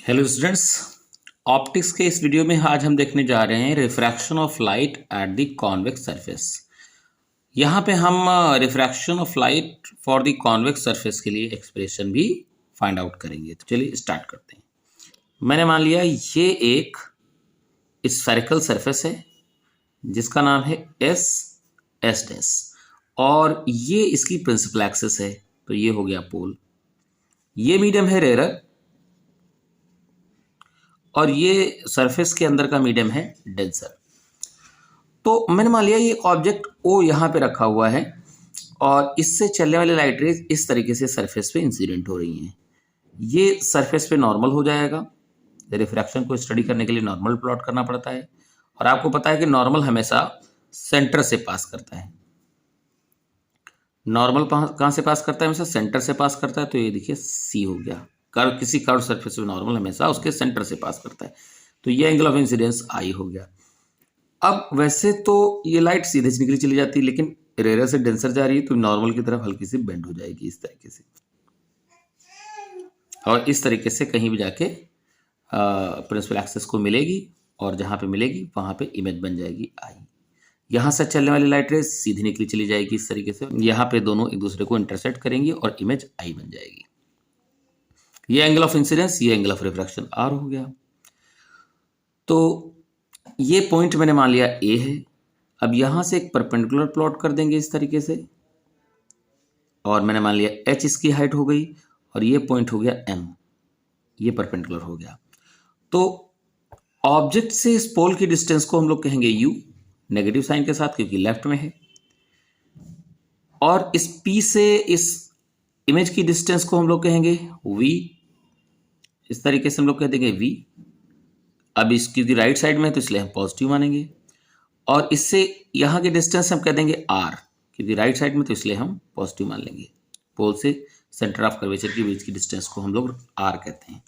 Hello students, optics के इस video में आज हम देखने जा रहे हैं refraction of light at the convex surface. यहाँ पे हम refraction of light for the convex surface के लिए एक्सप्रेशन भी फाइंड आउट करेंगे। तो चलिए स्टार्ट करते हैं। मैंने मान लिया ये एक स्फेरिकल सरफेस है जिसका नाम है एस डैश और ये इसकी प्रिंसिपल एक्सिस है, तो ये हो गया पोल। ये मीडियम है रेरर और ये सरफेस के अंदर का मीडियम है डेंसर। तो मैंने मान लिया ये ऑब्जेक्ट ओ यहाँ पे रखा हुआ है और इससे चलने वाली लाइट रेज इस तरीके से सरफेस पे इंसिडेंट हो रही हैं। ये सरफेस पे नॉर्मल हो जाएगा। रिफ्रैक्शन को स्टडी करने के लिए नॉर्मल प्लॉट करना पड़ता है और आपको पता है कि नॉर्मल हमेशा सेंटर से पास करता है। नॉर्मल कहाँ से पास करता है? हमेशा सेंटर से पास करता है। तो ये देखिए सी हो गया। कर्व, किसी कर्व सरफेस में नॉर्मल हमेशा उसके सेंटर से पास करता है, तो ये एंगल ऑफ इंसिडेंस आई हो गया। अब वैसे तो ये लाइट सीधे से निकली चली जाती है, लेकिन रेयर से डेंसर जा रही है तो नॉर्मल की तरफ हल्की सी बेंड हो जाएगी इस तरीके से, और इस तरीके से कहीं भी जाके प्रिंसिपल एक्सिस को मिलेगी और जहाँ पे मिलेगी वहाँ पे इमेज बन जाएगी आई। यहाँ से चलने वाली लाइट रेज सीधी निकली चली जाएगी इस तरीके से, यहाँ पे दोनों एक दूसरे को इंटरसेक्ट करेंगी और इमेज आई बन जाएगी। ये एंगल ऑफ इंसिडेंस, ये एंगल ऑफ रिफ्रैक्शन आर हो गया। तो ये पॉइंट मैंने मान लिया ए है। अब यहां से एक परपेंडिकुलर प्लॉट कर देंगे इस तरीके से, और मैंने मान लिया एच इसकी हाइट हो गई और ये पॉइंट हो गया एम, ये परपेंडिकुलर हो गया। तो ऑब्जेक्ट से इस पोल की डिस्टेंस को हम लोग कहेंगे यू, नेगेटिव साइन के साथ क्योंकि लेफ्ट में है, और इस पी से इस इमेज की डिस्टेंस को हम लोग कहेंगे वी, इस तरीके से हम लोग कह देंगे वी। अब इसकी राइट साइड में तो इसलिए हम पॉजिटिव मानेंगे, और इससे यहाँ की डिस्टेंस हम कह देंगे आर, क्योंकि राइट साइड में तो इसलिए हम पॉजिटिव मान लेंगे। पोल से सेंटर ऑफ कर्वेचर के बीच की डिस्टेंस को हम लोग आर कहते हैं।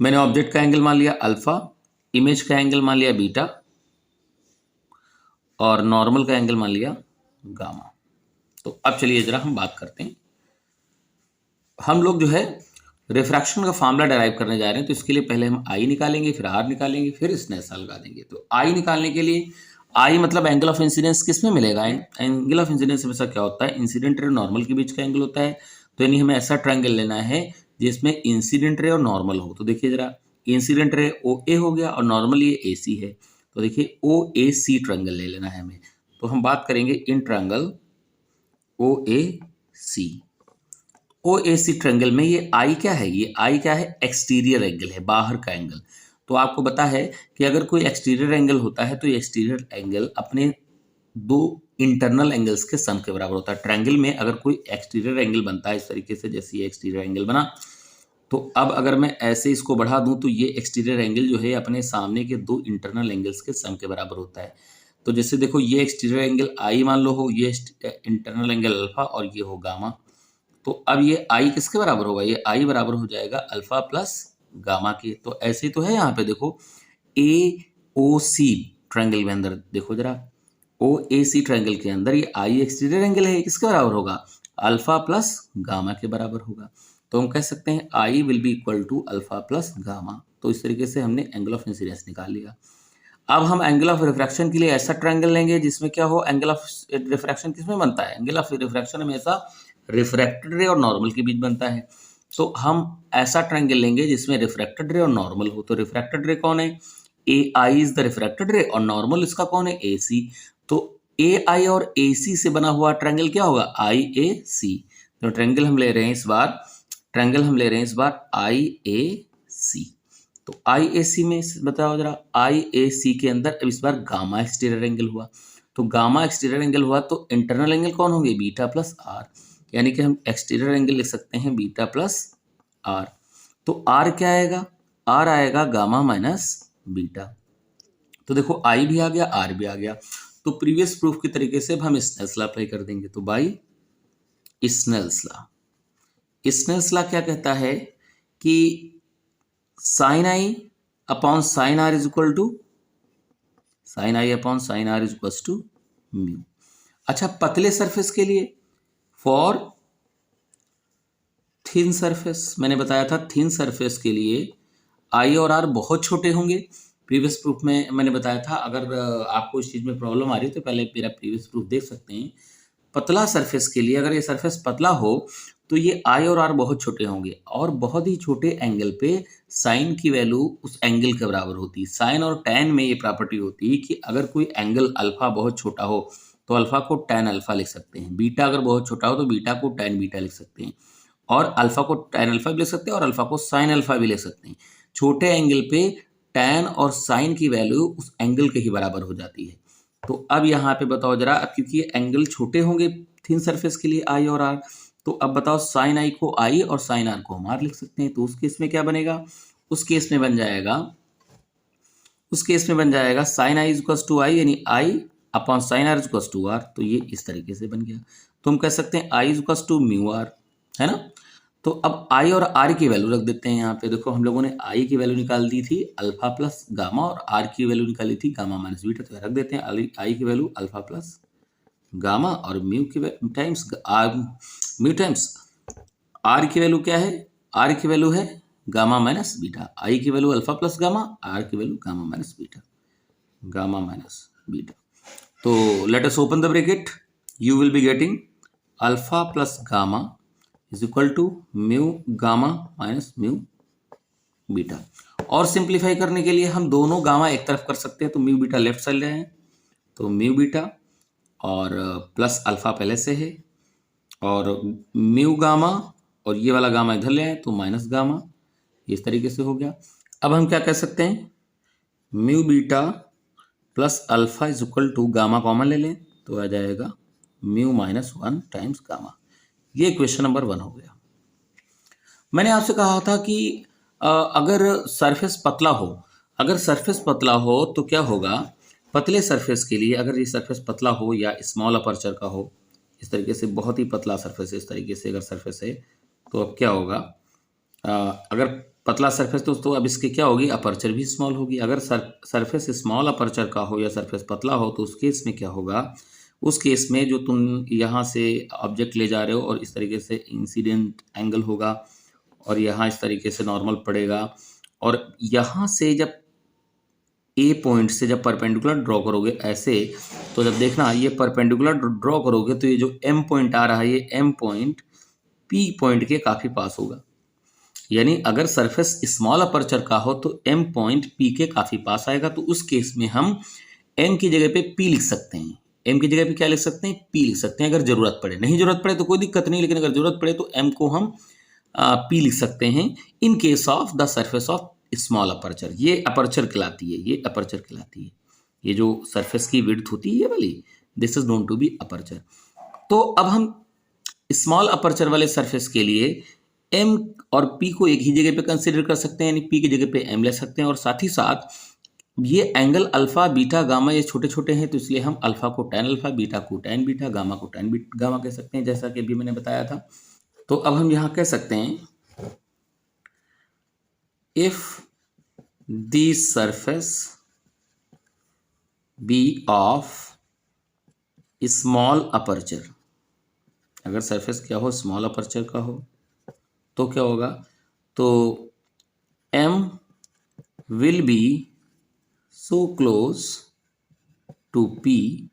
मैंने ऑब्जेक्ट का एंगल मान लिया अल्फा, इमेज का एंगल मान लिया बीटा, और नॉर्मल का एंगल मान लिया गामा। तो अब चलिए जरा हम बात करते हैं। हम लोग जो है रिफ्रैक्शन का फॉर्मूला डेराइव करने जा रहे हैं, तो इसके लिए पहले हम आई निकालेंगे, फिर आर निकालेंगे, फिर स्नेसा लगा देंगे। तो आई निकालने के लिए आई मतलब एंगल ऑफ इंसिडेंस किस में मिलेगा? एंगल ऑफ इंसिडेंस हमेशा क्या होता है? इंसिडेंट रे और नॉर्मल के बीच का एंगल होता है। तो यानी हमें ऐसा ट्रायंगल लेना है जिसमें इंसिडेंट रे और नॉर्मल हो। तो देखिए जरा, इंसिडेंट रे ओ ए हो गया और नॉर्मल ये ए सी है, तो देखिए ओ ए सी ट्रायंगल ले लेना है हमें। तो हम बात करेंगे in triangle O A C. O A C triangle में ये आई क्या है? ये आई क्या है? एक्सटीरियर एंगल है, बाहर का एंगल। तो आपको पता है कि अगर कोई एक्सटीरियर एंगल होता है तो ये एक्सटीरियर एंगल अपने दो इंटरनल एंगल्स के सम के बराबर होता है। ट्रायंगल में अगर कोई एक्सटीरियर एंगल बनता है इस तरीके से, जैसे ये एक्सटीरियर एंगल बना, तो अब अगर मैं ऐसे इसको बढ़ा दूं तो ये एक्सटीरियर एंगल जो है अपने सामने के दो इंटरनल एंगल्स के सम के बराबर होता है। तो जैसे देखो, ये एक्सटीरियर एंगल आई मान लो हो, ये इंटरनल एंगल अल्फा और ये हो गामा। तो अब ये आई किसके बराबर होगा? ये आई बराबर हो जाएगा अल्फा प्लस गामा के। तो ऐसे तो है, यहाँ पे देखो ए ओ सी ट्रायंगल में अंदर देखो जरा, ओ ए सी ट्रायंगल के अंदर ये आई एक्सटीरियर एंगल है, किसके बराबर होगा? अल्फा प्लस गामा के बराबर होगा। तो हम कह सकते हैं I will be equal to alpha plus gamma. तो इस तरीके से हमने एंगल ऑफ इंसिडेंस निकाल लिया। अब हम एंगल ऑफ रिफ्रैक्शन के लिए ऐसा ट्रायंगल लेंगे जिसमें क्या हो? एंगल ऑफ रिफ्रैक्शन किसमें बनता है? एंगल ऑफ रिफ्रैक्शन हमेशा रिफ्रैक्टेड रे और नॉर्मल के बीच बनता है। तो हम ऐसा ट्रायंगल लेंगे जिसमें रिफ्रैक्टेड रे और नॉर्मल हो। तो रिफ्रैक्टेड रे कौन है? ए आई इज द रिफ्रैक्टेड रे, और नॉर्मल इसका कौन है? ए सी। तो ए आई और ए सी से बना हुआ ट्रायंगल क्या होगा? आई ए सी। तो ट्रायंगल हम ले रहे हैं इस बार आई ए सी। तो आई ए सी में बताओ जरा, आई ए सी के अंदर अब इस बार गामा एक्सटीरियर एंगल हुआ। तो गामा एक्सटीरियर एंगल हुआ तो इंटरनल एंगल कौन होंगे? बीटा प्लस आर, यानी कि हम एक्सटीरियर एंगल लिख सकते हैं बीटा प्लस आर। तो आर क्या आएगा? आर आएगा गामा माइनस बीटा। तो देखो आई भी आ गया, आर भी आ गया। तो प्रीवियस प्रूफ के तरीके से अब हम स्नेल्स लॉ अप्लाई कर देंगे। तो बाई स्नेल्स लॉ क्या कहता है कि sine I upon sine R is equal to mu. अच्छा, पतले सरफेस के लिए फॉर थिन सरफेस मैंने बताया था, थिन सरफेस के लिए आई और आर बहुत छोटे होंगे। प्रीवियस प्रूफ में मैंने बताया था, अगर आपको इस चीज़ में प्रॉब्लम आ रही है तो पहले मेरा प्रीवियस प्रूफ देख सकते हैं। पतला सरफेस के लिए, अगर ये सरफेस पतला हो तो ये आई और आर बहुत छोटे होंगे, और बहुत ही छोटे एंगल पे साइन की वैल्यू उस एंगल के बराबर होती है। साइन और टैन में ये प्रॉपर्टी होती है कि अगर कोई एंगल अल्फा बहुत छोटा हो तो अल्फा को टैन अल्फा लिख सकते हैं, बीटा अगर बहुत छोटा हो तो बीटा को टैन बीटा लिख सकते हैं, और अल्फा को टैन अल्फा भी लिख सकते हैं और अल्फा को साइन अल्फा भी लिख सकते हैं। छोटे एंगल पे टैन और साइन की वैल्यू उस एंगल के ही बराबर हो जाती है। तो अब यहाँ पे बताओ जरा, अब क्योंकि ये एंगल छोटे होंगे थिन सरफेस के लिए आई और आर, तो अब बताओ साइन आई को आई और साइन आर को हम आर लिख सकते हैं। तो उस केस में क्या बनेगा, उस केस में बन जाएगा sine i equal to i, यानी i upon sine r equal to r. तो ये इस तरीके से बन गया। तो हम कह सकते हैं आई इक्वल टू म्यू आर, है ना। तो अब आई और आर की वैल्यू रख देते हैं यहाँ पे। देखो हम लोगों ने आई की वैल्यू निकाल दी थी अल्फा प्लस गामा, और आर की वैल्यू निकाली थी गामा माइनस बीटा। तो रख देते हैं आई की वैल्यू अल्फा प्लस गामा, और म्यू की टाइम्स आर की वैल्यू क्या है, आर की वैल्यू है गामा माइनस बीटा। आई की value alpha plus gamma, r की वैल्यू गामा माइनस बीटा। तो let us open the bracket, you will be getting alpha plus gamma is equal to mu gamma minus mu beta. और simplify करने के लिए हम दोनों gamma एक तरफ कर सकते हैं, तो म्यू बीटा लेफ्ट साइड ले आए, तो म्यू बीटा और प्लस अल्फा पहले से है, और म्यू गामा और ये वाला गामा इधर ले आए तो माइनस गामा, इस तरीके से हो गया। अब हम क्या कह सकते हैं, mu beta plus alpha is equal to gamma common ले लें तो आ जाएगा म्यू माइनस 1 टाइम्स गामा। ये क्वेश्चन नंबर 1 हो गया। मैंने आपसे कहा था कि अगर सरफेस पतला हो तो क्या होगा, पतले सरफेस के लिए, अगर ये सरफेस पतला हो या स्मॉल अपर्चर का हो, इस तरीके से बहुत ही पतला सरफेस है, इस तरीके से अगर सरफेस है तो अब क्या होगा, अगर पतला सरफेस तो अब इसकी क्या होगी, अपर्चर भी स्मॉल होगी। अगर सरफेस स्मॉल अपर्चर का हो या सरफेस पतला हो तो उस केस में क्या होगा, उस केस में जो तुम यहाँ से ऑब्जेक्ट ले जा रहे हो और इस तरीके से इंसिडेंट एंगल होगा, और यहाँ इस तरीके से नॉर्मल पड़ेगा, और यहाँ से जब ए पॉइंट से जब परपेंडिकुलर ड्रॉ करोगे ऐसे, तो जब देखना ये परपेंडिकुलर ड्रॉ करोगे तो ये जो एम पॉइंट आ रहा है, ये एम पॉइंट पी पॉइंट के काफ़ी पास होगा। यानी अगर सरफेस स्मॉल अपर्चर का हो तो एम पॉइंट पी के काफ़ी पास आएगा। तो उस केस में हम एम की जगह पे पी लिख सकते हैं। एम की जगह पे क्या लिख सकते हैं, पी लिख सकते हैं। अगर ज़रूरत पड़े, नहीं ज़रूरत पड़े तो कोई दिक्कत नहीं, लेकिन अगर ज़रूरत पड़े तो एम को हम पी लिख सकते हैं in case of the surface of small aperture. ये अपर्चर कहलाती है, ये जो सरफेस की विड्थ होती है ये वाली, this is known to be aperture. तो अब हम स्मॉल अपर्चर वाले सरफेस के लिए एम और पी को एक ही जगह पे कंसिडर कर सकते हैं, यानी पी की जगह पे एम ले सकते हैं, और साथ ही साथ ये एंगल अल्फा बीटा गामा ये छोटे छोटे हैं, तो इसलिए हम अल्फा को टैन अल्फा, बीटा को टैन बीटा, गामा को टैन गामा कह सकते हैं, जैसा कि अभी मैंने बताया था। तो अब हम यहाँ कह सकते हैं if the surface be of small aperture, अगर सरफेस क्या हो, स्मॉल अपर्चर का हो, तो क्या होगा, तो M will be so close to P,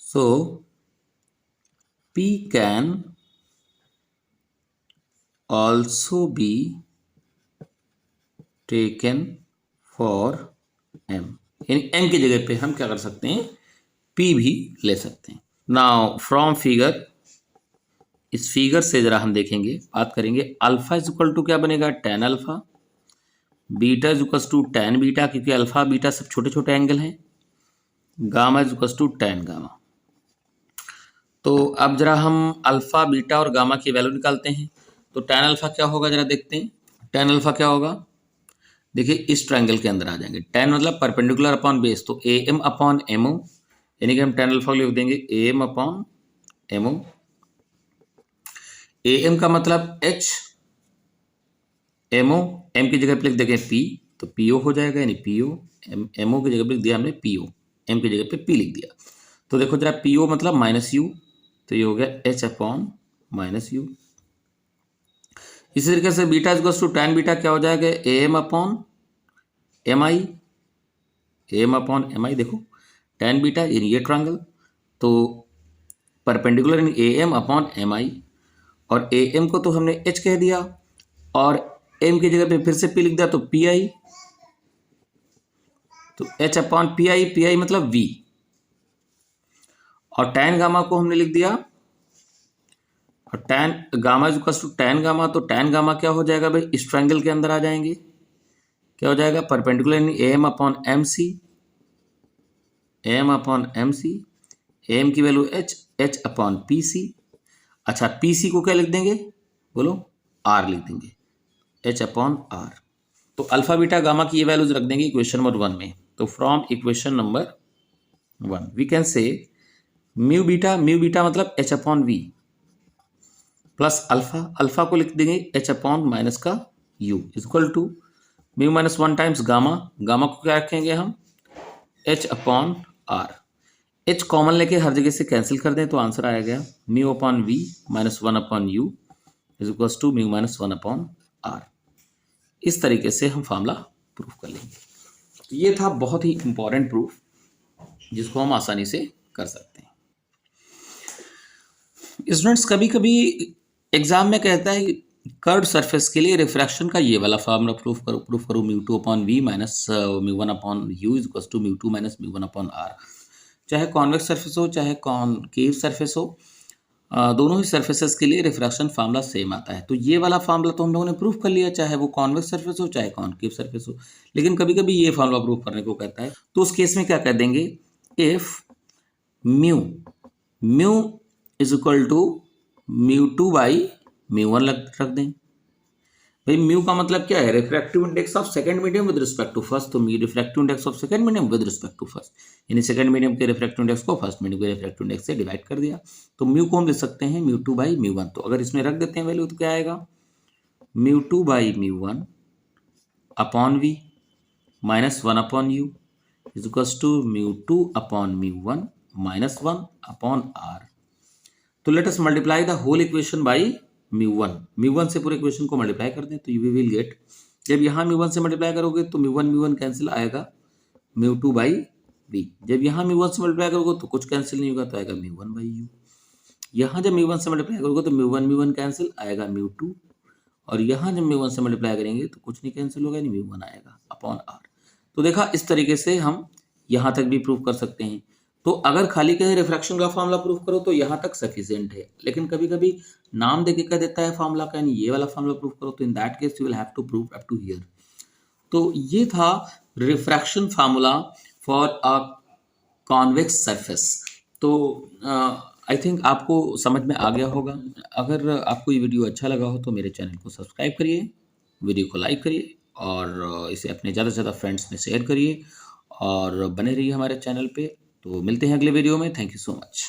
so P can also be taken for m, यानी m की जगह पे हम क्या कर सकते हैं, p भी ले सकते हैं। नाउ फ्रॉम फिगर, इस फिगर से जरा हम देखेंगे, बात करेंगे। अल्फा इज इक्वल टू क्या बनेगा, tan alpha, beta is equal to tan beta, क्योंकि अल्फा बीटा सब छोटे छोटे एंगल हैं, gamma is equal to tan gamma. तो अब जरा हम अल्फा बीटा और गामा की वैल्यू निकालते हैं। तो टैन अल्फा क्या होगा, जरा देखते हैं। टैन अल्फा क्या होगा, देखिए इस ट्रायंगल के अंदर आ जाएंगे। टैन मतलब परपेंडिकुलर अपॉन बेस, तो A M upon M O, यानी कि हम टैन अल्फा लिख देंगे A M upon M O. A M का मतलब एच, एम ओ एम की जगह पे लिख देंगे पी, तो पी ओ हो जाएगा, यानी पी ओ। एम ओ की जगह पे लिख दिया हमने पी ओ, एम की जगह पे पी लिख दिया। तो देखो जरा पी ओ मतलब माइनस यू, तो ये हो गया एच अपॉन माइनस यू। इसी तरीके से beta equals to tan beta क्या हो जाएगा, am upon mi, am upon mi। देखो tan बीटा इन ये ट्रायंगल, तो perpendicular in am upon mi, और am को तो हमने h कह दिया और m की जगह पे फिर से p लिख दिया, तो pi, तो h अपॉन pi मतलब v, और tan गामा को हमने लिख दिया, और tan gamma equals to tan gamma, तो tan गामा क्या हो जाएगा भाई, इस ट्रायंगल के अंदर आ जाएंगे, क्या हो जाएगा, perpendicular in am upon mc, am upon mc, am की वैल्यू h अपॉन pc। अच्छा pc को क्या लिख देंगे, बोलो r लिख देंगे, h अपॉन r। तो अल्फा बीटा गामा की ये वैल्यूज रख देंगे इक्वेशन नंबर 1 में। तो from equation number 1 we can say mu beta मतलब h upon v plus alpha को लिख देंगे h अपॉन माइनस का u equal to mu minus 1 times gamma को क्या रखेंगे हम, h upon r। h common लेके हर जगह से कैंसिल कर दें तो आंसर आया गया mu upon v minus 1 upon u is equal to mu minus 1 upon r। इस तरीके से हम फॉर्मूला प्रूफ कर लेंगे। तो ये था बहुत ही इंपॉर्टेंट प्रूफ जिसको हम आसानी से कर सकते हैं। स्टूडेंट्स कभी कभी एग्जाम में कहता है कर्व सरफेस के लिए रिफ्रैक्शन का ये वाला फॉर्मूला प्रूफ करो mu two upon v minus mu one upon u is equal to mu two minus mu one upon R. चाहे कॉन्वेक्स सरफेस हो चाहे कॉनकेव सरफेस हो, दोनों ही सरफेसेस के लिए रिफ्रैक्शन फार्मूला सेम आता है। तो ये वाला फार्मूला तो हम लोगों ने प्रूफ कर लिया, चाहे वो कॉन्वेक्स सरफेस हो चाहे कॉनकेव सरफेस हो। लेकिन कभी कभी ये फार्मूला प्रूफ करने को कहता है, तो उस केस में क्या कह देंगे, if mu is equal to mu two by mu one रख दें। भाई म्यू का मतलब क्या है, refractive index of second medium with respect to first. तो mu refractive index of second medium with respect to first, यानी सेकंड मीडियम के रिफ्रैक्टिव इंडेक्स को फर्स्ट मीडियम के रिफ्रैक्टिव इंडेक्स से डिवाइड कर दिया। तो म्यू को हम लिख सकते हैं mu two by mu one. तो अगर इसमें रख देते हैं वैल्यू तो क्या आएगा, mu two by mu one upon v minus one upon u is equals to mu two upon mu one minus one upon r. तो let us multiply the whole equation by mu one से पूरे equation को multiply कर दें तो you will get, जब यहाँ mu one से मल्टीप्लाई करोगे तो म्यू वन कैंसिल आएगा म्यू टू बाई वी। जब यहाँ म्यू वन से मल्टीप्लाई करोगे तो कुछ कैंसिल नहीं होगा तो आएगा म्यू वन बाई यू। यहाँ जब म्यू वन से मल्टीप्लाई करोगे तो म्यू वन कैंसिल आएगा म्यू टू, और यहाँ जब म्यू वन से मल्टीप्लाई करेंगे तो कुछ नहीं कैंसिल होगा, म्यू वन आएगा अपॉन आर। तो देखा इस तरीके से हम यहाँ तक भी प्रूव कर सकते हैं। तो अगर खाली कहीं रिफ्रैक्शन का फार्मूला प्रूफ करो तो यहाँ तक सफिशिएंट है, लेकिन कभी कभी नाम देके कह देता है फार्मूला का, यानी ये वाला फार्मूला प्रूफ करो, तो in that case you will have to prove up to here. तो ये था refraction formula for a convex surface. तो आई थिंक आपको समझ में आ गया होगा। अगर आपको ये वीडियो अच्छा लगा हो तो मेरे चैनल को सब्सक्राइब करिए, वीडियो को लाइक करिए और इसे अपने ज़्यादा से ज़्यादा फ्रेंड्स में शेयर करिए और बने रहिए हमारे चैनल पे। तो मिलते हैं अगले वीडियो में। Thank you so much.